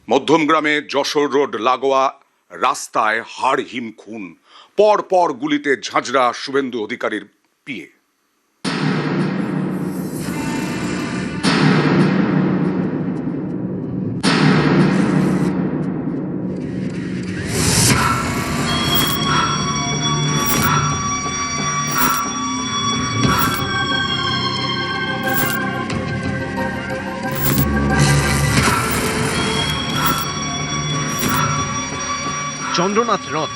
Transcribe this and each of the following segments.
মধ্যমগ্রামে Jessore road লাগোয়া রাস্তায় হাড়হিম খুন, পর পর গুলিতে ঝাঁঝরা শুভেন্দু অধিকারীর পিএ। চন্দ্রনাথ রথ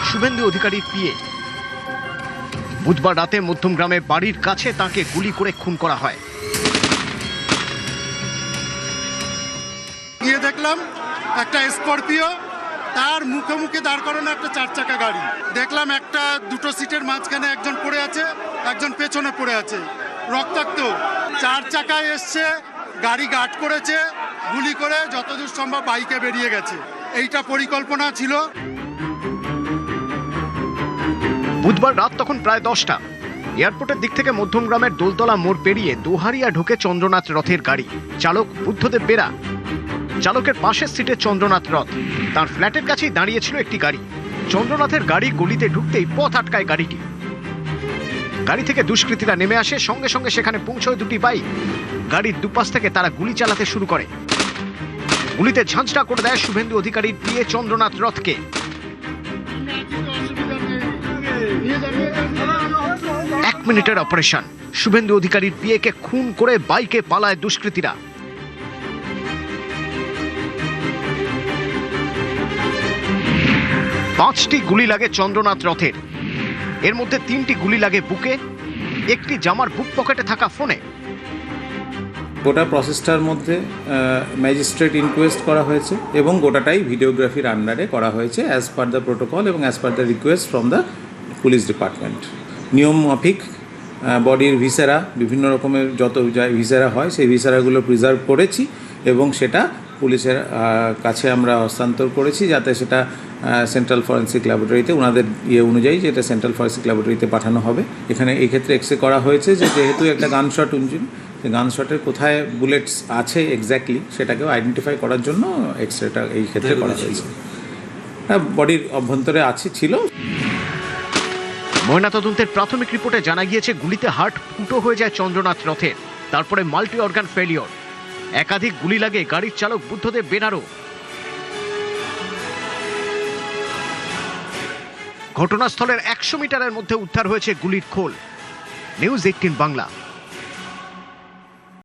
শুভেন্দু অধিকারীর পিএ। বুধবার রাতে মধ্যমগ্রামে বাড়ির কাছে তাকে গুলি করে খুন করা হয়। গিয়ে দেখলাম একটা স্করপিও, তার মুখে মুখে দাঁড় করানো একটা 4 চাকা গাড়ি। দেখলাম একটা দুটো সিটের মাঝখানে একজন পড়ে আছে, একজন পেছনে পড়ে আছে, রক্তাক্ত। 4 চাকায় এসছে, গাড়ি গার্ড করেছে, গুলি করে যতদূর সম্ভব বাইকে বেরিয়ে গেছে। এইটা পরিকল্পনা ছিল। বুধবার রাত তখন প্রায় 10টা। এয়ারপোর্টের দিক থেকে মধ্যমগ্রামের দোলতলা মোড় পেরিয়ে দোহারিয়া ঢুকে চন্দ্রনাথ রথের গাড়ি। চালক বুদ্ধদেব বেরা। চালকের পাশের সিটে চন্দ্রনাথ রথ। তার ফ্ল্যাটের কাছেই দাঁড়িয়েছিল একটি গাড়ি। চন্দ্রনাথের গাড়ি গলিতে ঢুকতেই পথ আটকায় গাড়িটি। গাড়ি থেকে দুষ্কৃতীরা নেমে আসে, সঙ্গে সঙ্গে সেখানে পৌঁছয় দুটি বাইক। গাড়ির দুপাশ থেকে তারা গুলি চালাতে শুরু করে। গুলিতে ঝাঁঝরা করে দেয় শুভেন্দু অধিকারীর পিএ চন্দ্রনাথ রথকে। 1 মিনিটের অপারেশন। শুভেন্দু অধিকারীর পিএকে খুন করে বাইকে পালায় দুষ্কৃতীরা। পাঁচটি গুলি লাগে চন্দ্রনাথ রথের। এর মধ্যে 3টি গুলি লাগে বুকে, একটি জামার বুক পকেটে থাকা ফোনে। গোটা প্রসেসটার মধ্যে ম্যাজিস্ট্রেট ইনকোয়েস্ট করা হয়েছে এবং গোটাটাই ভিডিওগ্রাফির আন্ডারে করা হয়েছে অ্যাজ পার দ্য প্রোটোকল এবং as per the request from the police department. নিয়ম মাফিক বডির ভিসেরা, বিভিন্ন রকমের যত ভিসেরা হয় সেই ভিসেরাগুলো প্রিজার্ভ করেছি এবং সেটা পুলিশের কাছে আমরা হস্তান্তর করেছি যাতে সেটা সেন্ট্রাল ফরেন্সিক ল্যাবরেটরিতে ওনাদের অনুযায়ী যেটা সেন্ট্রাল ফরেন্সিক ল্যাবরেটরিতে পাঠানো হবে। এখানে এই ক্ষেত্রে এক্সরে করা হয়েছে যে যেহেতু একটা গানশট ইঞ্জিন, গানশটের কোথায় বুলেটস আছে এক্স্যাক্টলি সেটাকেও আইডেন্টিফাই করার জন্য এক্সরেটা এই ক্ষেত্রে করা হয়েছে। বডির অভ্যন্তরে ছিল। ময়নাতদন্তের প্রাথমিক রিপোর্টে জানা গিয়েছে গুলিতে হার্ট ফুটো হয়ে যায় চন্দ্রনাথ রথের। তারপরে মাল্টি অর্গান ফেলিওর। একাধিক গুলি লাগে গাড়ির চালক বুদ্ধদেব বেনারও। ঘটনাস্থলের 100 মিটারের মধ্যে উদ্ধার হয়েছে গুলির খোল। নিউজ 18 বাংলা।